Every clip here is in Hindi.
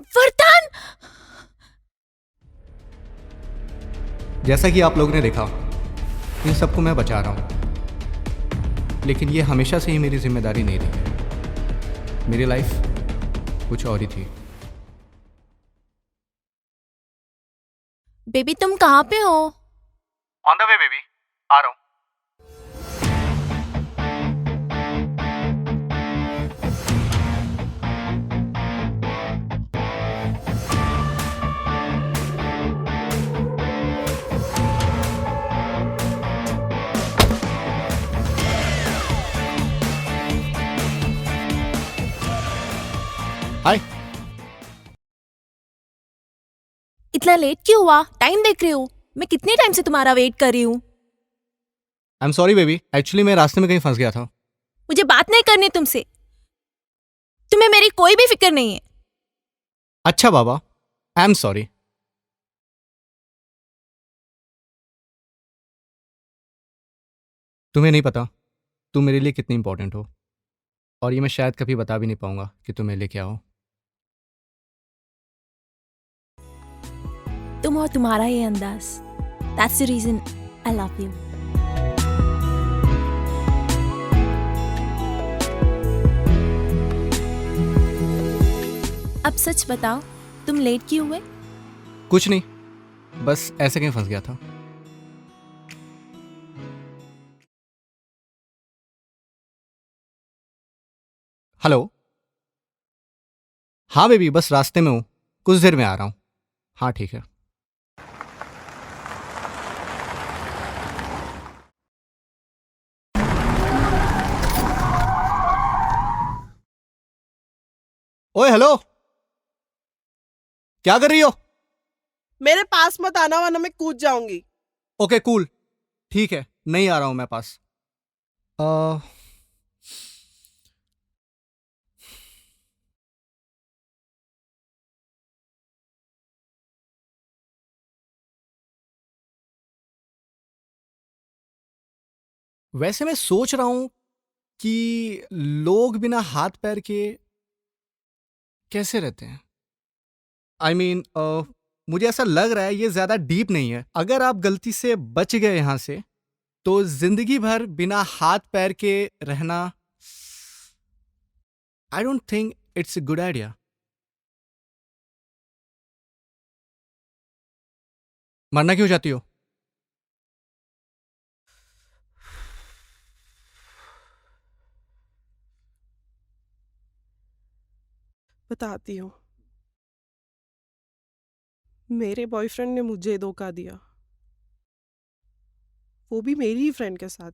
वरदान! जैसा कि आप लोगों ने देखा, इन सबको मैं बचा रहा हूँ, लेकिन ये हमेशा से ही मेरी जिम्मेदारी नहीं रही है। मेरी लाइफ कुछ और ही थी। बेबी तुम कहाँ पे हो? ऑन द वे बेबी, आ रहा हूँ। हाय। इतना लेट क्यों हुआ? टाइम देख रही हूँ। मैं कितने टाइम से तुम्हारा वेट कर रही हूँ। आई एम सॉरी बेबी, एक्चुअली मैं रास्ते में कहीं फंस गया था। मुझे बात नहीं करनी तुमसे। तुम्हें मेरी कोई भी फिक्र नहीं है। अच्छा बाबा, आई एम सॉरी। तुम्हें नहीं पता तुम मेरे लिए कितनी इंपॉर्टेंट हो, और ये मैं शायद कभी बता भी नहीं पाऊंगा कि तुम मेरे लिए क्या हो। तुम और तुम्हारा ये अंदाज, that's the reason I love you. अब सच बताओ, तुम लेट क्यों हुए? कुछ नहीं, बस ऐसे कहीं फंस गया था। हेलो। हाँ बेबी, बस रास्ते में हूँ, कुछ देर में आ रहा हूँ। हाँ ठीक है। ओए हेलो, क्या कर रही हो? मेरे पास मत आना वरना मैं कूद जाऊंगी। ओके कूल, ठीक है, नहीं आ रहा हूं मैं पास। अ, वैसे मैं सोच रहा हूं कि लोग बिना हाथ पैर के कैसे रहते हैं। आई मीन मुझे ऐसा लग रहा है ये ज्यादा डीप नहीं है। अगर आप गलती से बच गए यहां से, तो जिंदगी भर बिना हाथ पैर के रहना, I don't think it's a good idea. मरना क्यों चाहती हो? बताती हूँ। मेरे बॉयफ्रेंड ने मुझे धोखा दिया, वो भी मेरी ही फ्रेंड के साथ।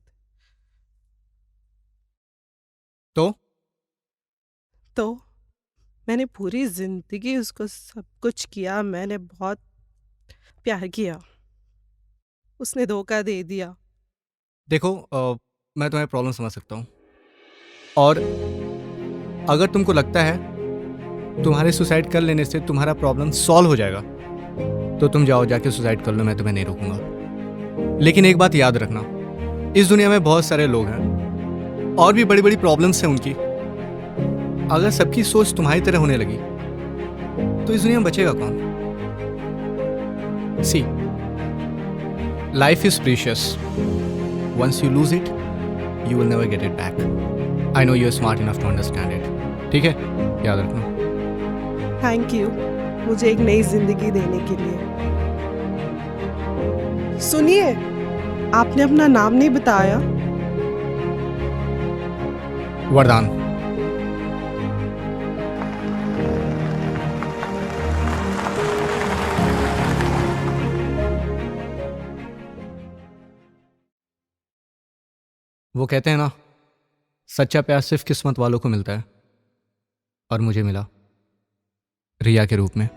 तो तो मैंने पूरी जिंदगी उसको सब कुछ किया, मैंने बहुत प्यार किया, उसने धोखा दे दिया। देखो, मैं तुम्हारी प्रॉब्लम समझ सकता हूँ, और अगर तुमको लगता है तुम्हारे सुसाइड कर लेने से तुम्हारा प्रॉब्लम सॉल्व हो जाएगा, तो तुम जाओ, जाके सुसाइड कर लो, मैं तुम्हें नहीं रोकूंगा। लेकिन एक बात याद रखना, इस दुनिया में बहुत सारे लोग हैं और भी बड़ी बड़ी प्रॉब्लम्स हैं उनकी। अगर सबकी सोच तुम्हारी तरह होने लगी, तो इस दुनिया में बचेगा कौन? See, life is precious. Once you lose it, you will never get it back. I know you are smart enough to understand it. ठीक है, याद रखना। थैंक यू मुझे एक नई जिंदगी देने के लिए। सुनिए, आपने अपना नाम नहीं बताया। वरदान। वो कहते हैं ना, सच्चा प्यार सिर्फ किस्मत वालों को मिलता है, और मुझे मिला रिया के रूप में।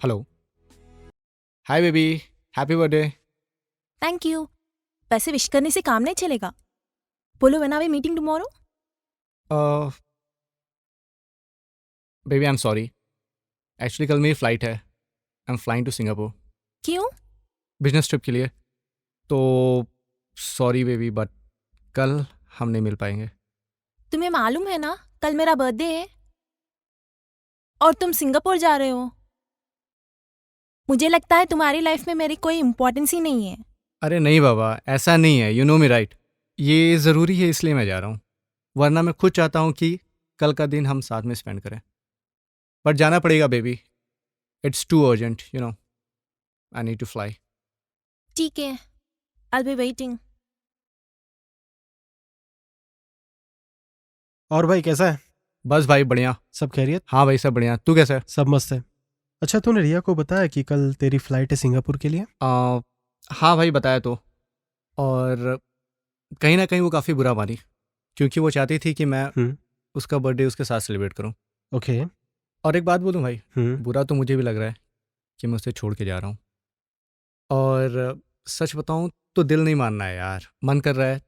Hello. Hi baby, happy birthday. Thank you. वैसे विश करने से काम नहीं चलेगा। बोलो when are we meeting tomorrow? Baby I am sorry, actually कल मेरी फ़्लाइट है। I am flying to Singapore क्यों? बिजनेस ट्रिप के लिए। तो सॉरी बेबी, बट कल हम नहीं मिल पाएंगे। तुम्हें मालूम है ना कल मेरा बर्थडे है और तुम सिंगापुर जा रहे हो। मुझे लगता है तुम्हारी लाइफ में मेरी कोई इम्पोर्टेंस ही नहीं है। अरे नहीं बाबा, ऐसा नहीं है, यू नो मी राइट। ये ज़रूरी है इसलिए मैं जा रहा हूँ, वरना मैं खुद चाहता हूँ कि कल का दिन हम साथ में स्पेंड करें। बट जाना पड़ेगा baby, it's too urgent, you know, I need to fly. ठीक है, आई विल बी वेटिंग। और भाई कैसा है? बस भाई बढ़िया। सब खैरियत? हाँ भाई सब बढ़िया, तू कैसा है? सब मस्त है। अच्छा, तूने रिया को बताया कि कल तेरी फ्लाइट है सिंगापुर के लिए? हाँ भाई बताया तो, और कहीं ना कहीं वो काफ़ी बुरा मानी, क्योंकि वो चाहती थी कि मैं हम्म। उसका बर्थडे उसके साथ सेलिब्रेट करूँ। ओके। और एक बात बोलूँ भाई, हम्म। बुरा तो मुझे भी लग रहा है कि मैं उसे छोड़ के जा रहा हूँ। और सच बताऊँ तो दिल नहीं मानना है यार, मन कर रहा है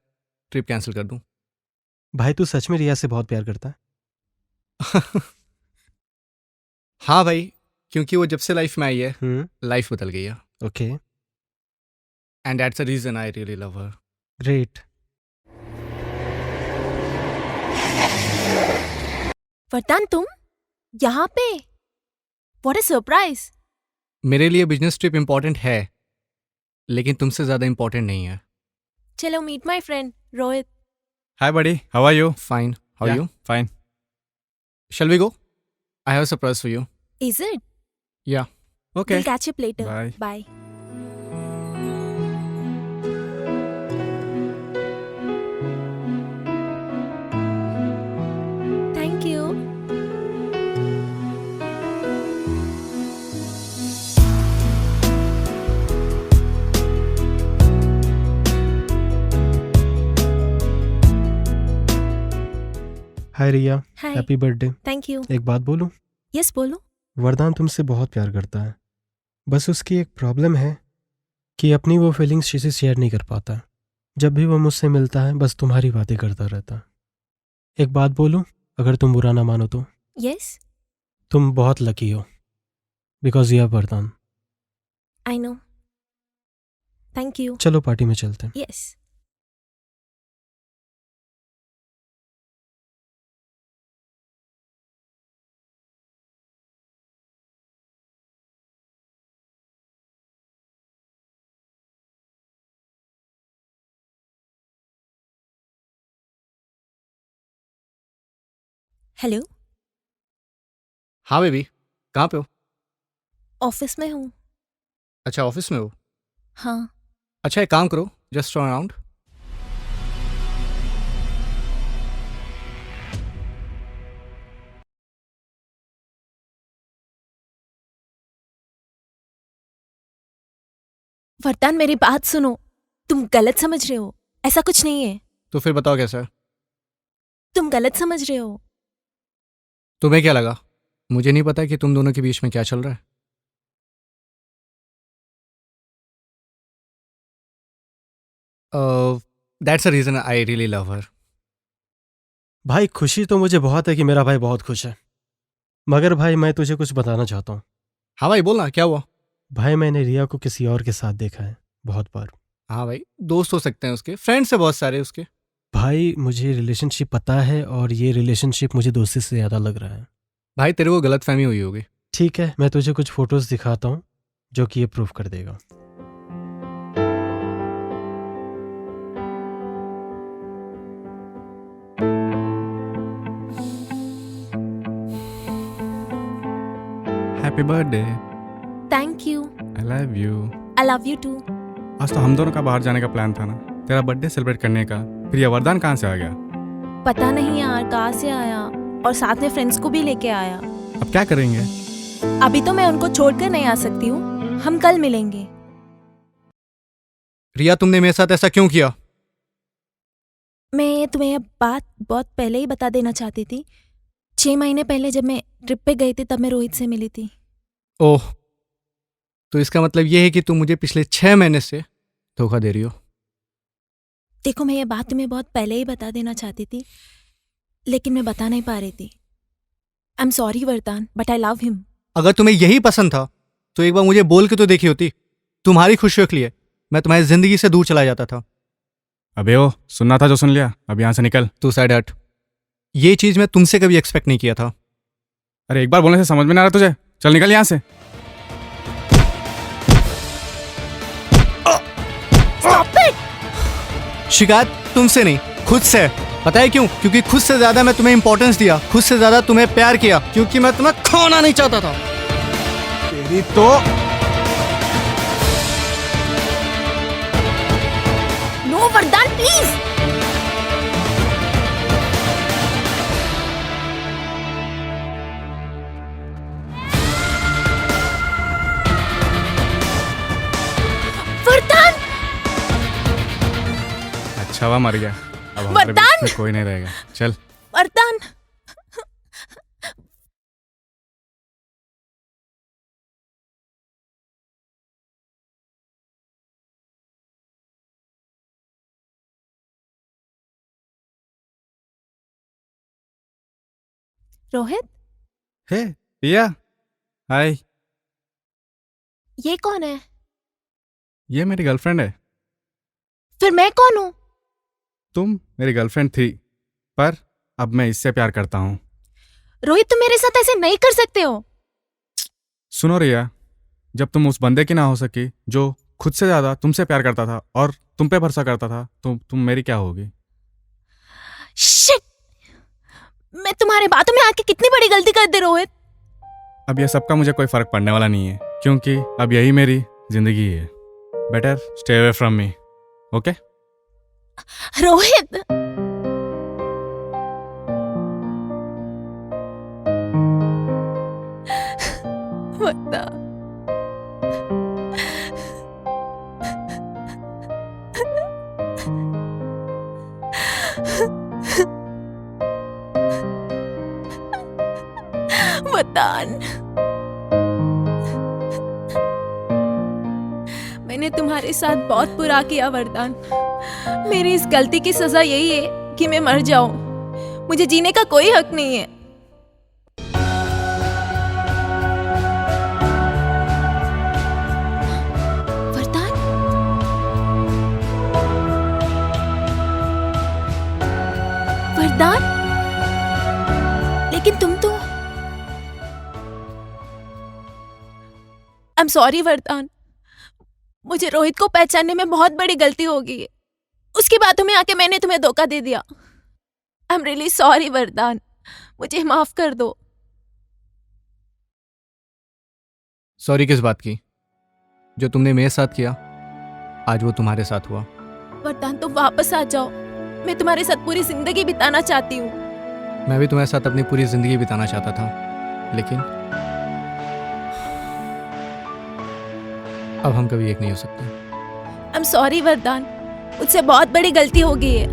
ट्रिप कैंसिल कर दूँ। भाई तू सच में रिया से बहुत प्यार करता है? हाँ भाई, क्योंकि वो जब से लाइफ में आई है हम्म। लाइफ बदल गई है, okay, and that's the reason I really love her. Great. वरदान तुम यहाँ पे? What a surprise. मेरे लिए बिजनेस ट्रिप इम्पॉर्टेंट है, लेकिन तुमसे ज़्यादा इम्पॉर्टेंट नहीं है। चलो meet my friend Rohit. Hi, buddy. How are you? Fine, how Yeah, you? fine. Shall we go? I have a surprise for you. Is it? Yeah. Okay. Will catch up later. Bye. Bye. Thank you. Hi Riya, hi. Happy birthday. Thank you. एक बात बोलूं? यस बोलो। वरदान तुमसे बहुत प्यार करता है, बस उसकी एक प्रॉब्लम है कि अपनी वो फीलिंग्स किसी से शेयर नहीं कर पाता। जब भी वो मुझसे मिलता है बस तुम्हारी बातें करता रहता है। एक बात बोलूं, अगर तुम बुरा ना मानो तो? यस तुम बहुत लकी हो बिकॉज यू हैव वरदान। I know. Thank you. चलो पार्टी में चलते हैं। यस। हेलो, हाँ बेबी, कहाँ पे हो? ऑफिस में हूँ। अच्छा ऑफिस में हो। हाँ। अच्छा एक काम करो, जस्ट टर्न अराउंड। वरदान मेरी बात सुनो, तुम गलत समझ रहे हो, ऐसा कुछ नहीं है। तो फिर बताओ कैसा है? तुम गलत समझ रहे हो। तुम्हें क्या लगा मुझे नहीं पता कि तुम दोनों के बीच में क्या चल रहा है? That's a reason I really love हर। भाई खुशी तो मुझे बहुत है कि मेरा भाई बहुत खुश है, मगर भाई मैं तुझे कुछ बताना चाहता हूँ। हाँ भाई बोलना, क्या हुआ? भाई मैंने रिया को किसी और के साथ देखा है बहुत बार। हाँ भाई, दोस्त हो सकते हैं उसके, फ्रेंड्स है बहुत सारे उसके। भाई मुझे रिलेशनशिप पता है और ये रिलेशनशिप मुझे दोस्ती से ज़्यादा लग रहा है। भाई तेरे को गलत फहमी हुई होगी। ठीक है, मैं तुझे कुछ फोटोज दिखाता हूँ जो कि ये प्रूफ कर देगा। Happy birthday. Thank you. I love you. I love you too. आज तो हम दोनों का बाहर जाने का प्लान था ना, तेरा बर्थडे सेलिब्रेट करने का। फिर ये वरदान कहाँ से आ गया? पता नहीं यार कहाँ से आया, और साथ में फ्रेंड्स को भी लेके आया। अब क्या करेंगे? अभी तो मैं उनको छोड़कर नहीं आ सकती हूँ, हम कल मिलेंगे। रिया तुमने मेरे साथ ऐसा क्यों किया? मैं ये तुम्हें ये बात बहुत पहले ही बता देना चाहती थी। 6 महीने पहले जब मैं ट्रिप पे गई थी तब मैं रोहित से मिली थी। ओह, तो इसका मतलब ये है कि तुम मुझे पिछले 6 महीने से धोखा दे रही हो। देखो, मैं ये बात तुम्हें बहुत पहले ही बता देना चाहती थी, लेकिन मैं बता नहीं पा रही थी। आई एम सॉरी वरदान, बट आई लव हिम। अगर तुम्हें यही पसंद था तो एक बार मुझे बोल के तो देखी होती। तुम्हारी खुशियों के लिए मैं तुम्हारी जिंदगी से दूर चला जाता था। अबे ओ, सुनना था जो सुन लिया, अब यहाँ से निकल। तू साइड हट। ये चीज मैं तुमसे कभी एक्सपेक्ट नहीं किया था। अरे एक बार बोलने से समझ में ना आ रहा तुझे? चल निकल यहाँ से। शिकायत तुमसे नहीं, खुद से। पता है क्यों? क्योंकि खुद से ज्यादा मैं तुम्हें इंपॉर्टेंस दिया, खुद से ज्यादा तुम्हें प्यार किया, क्योंकि मैं तुम्हें खोना नहीं चाहता था। तेरी तो नो वरदान, प्लीज। वरदान, अच्छा हुआ मर गया, अब हमारे वरदान! बीच में कोई नहीं रहेगा। चल। वरदान। रोहित, हे पिया, हाय। ये कौन है? ये मेरी गर्लफ्रेंड है। फिर मैं कौन हूँ? तुम मेरी गर्लफ्रेंड थी, पर अब मैं इससे प्यार करता हूँ। रोहित, तुम मेरे साथ ऐसे नहीं कर सकते हो। सुनो रिया, जब तुम उस बंदे की ना हो सकी जो खुद से ज्यादा तुमसे प्यार करता था और तुम पे भरोसा करता था, तो तुम मेरी क्या होगी? शिट! मैं तुम्हारे बातों में आके कितनी बड़ी गलती कर दे रोहित। अब ये सबका मुझे कोई फर्क पड़ने वाला नहीं है, क्योंकि अब यही मेरी जिंदगी है। Better stay away from me, okay? Rohit, बता। वरदान, मैंने तुम्हारे साथ बहुत बुरा किया वरदान। मेरी इस गलती की सजा यही है कि मैं मर जाऊं। मुझे जीने का कोई हक नहीं है। वरदान, वरदान, लेकिन तुम तो। आई एम सॉरी वरदान, मुझे रोहित को पहचानने में बहुत बड़ी गलती हो गई है। उसकी बातों में आके मैंने तुम्हें धोखा दे दिया। आई एम रियली सॉरी वरदान, मुझे माफ कर दो। सॉरी किस बात की? जो तुमने मेरे साथ किया आज वो तुम्हारे साथ हुआ। वरदान, तुम वापस आ जाओ। मैं तुम्हारे साथ पूरी जिंदगी बिताना चाहती हूँ। मैं भी तुम्हारे साथ अपनी पूरी जिंदगी बिताना चाहता था, लेकिन अब हम कभी एक नहीं हो सकते। आई एम सॉरी वरदान, मुझसे बहुत बड़ी गलती हो गई है।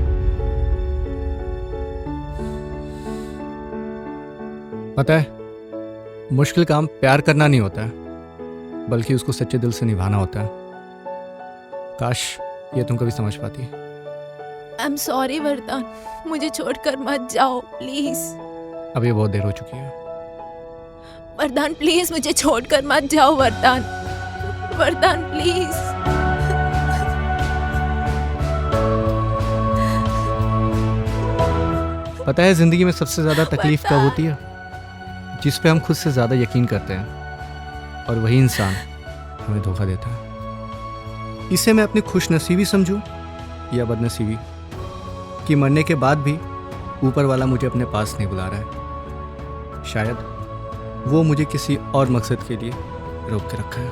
पता है, मुश्किल काम प्यार करना नहीं होता है, बल्कि उसको सच्चे दिल से निभाना होता है। काश ये तुम कभी समझ पाती। आई एम सॉरी वरदान, मुझे छोड़कर मत जाओ प्लीज। अब ये बहुत देर हो चुकी है। वरदान प्लीज, मुझे छोड़कर मत जाओ वरदान। वरदान प्लीज। पता है जिंदगी में सबसे ज्यादा तकलीफ कब होती है? जिस पे हम खुद से ज्यादा यकीन करते हैं, और वही इंसान हमें धोखा देता है। इसे मैं अपनी खुशनसीबी समझूं या बदनसीबी, कि मरने के बाद भी ऊपर वाला मुझे अपने पास नहीं बुला रहा है। शायद वो मुझे किसी और मकसद के लिए रोक के रखा है।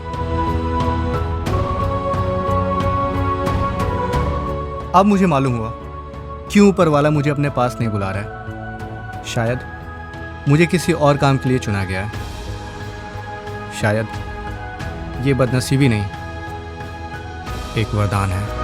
अब मुझे मालूम हुआ क्यों ऊपर वाला मुझे अपने पास नहीं बुला रहा है। शायद मुझे किसी और काम के लिए चुना गया है। शायद ये बदनसीबी नहीं, एक वरदान है।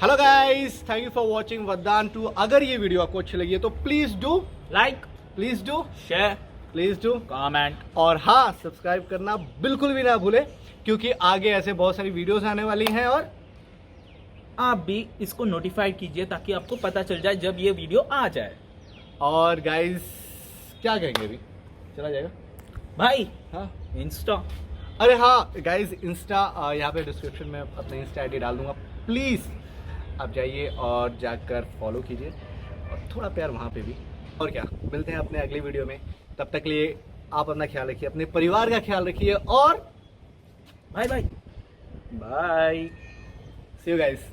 Hello guys, thank you for watching वरदान 2। अगर ये वीडियो आपको अच्छी लगी है तो please do like, please do share, please do comment. और हाँ, सब्सक्राइब करना बिल्कुल भी ना भूले, क्योंकि आगे ऐसे बहुत सारी वीडियोस आने वाली हैं। और आप भी इसको नोटिफाइड कीजिए ताकि आपको पता चल जाए जब ये वीडियो आ जाए। गाइस क्या कहेंगे अभी, चला जाएगा भाई हाँ। इंस्टा, अरे हाँ गाइस, इंस्टा यहाँ पे डिस्क्रिप्शन में अपना इंस्टा आईडी डाल दूंगा, प्लीज़ आप जाइए और जाकर फॉलो कीजिए और थोड़ा प्यार वहाँ पे भी। और क्या, मिलते हैं अपने अगली वीडियो में। तब तक के लिए आप अपना ख्याल रखिए, अपने परिवार का ख्याल रखिए और bye bye bye. See you guys.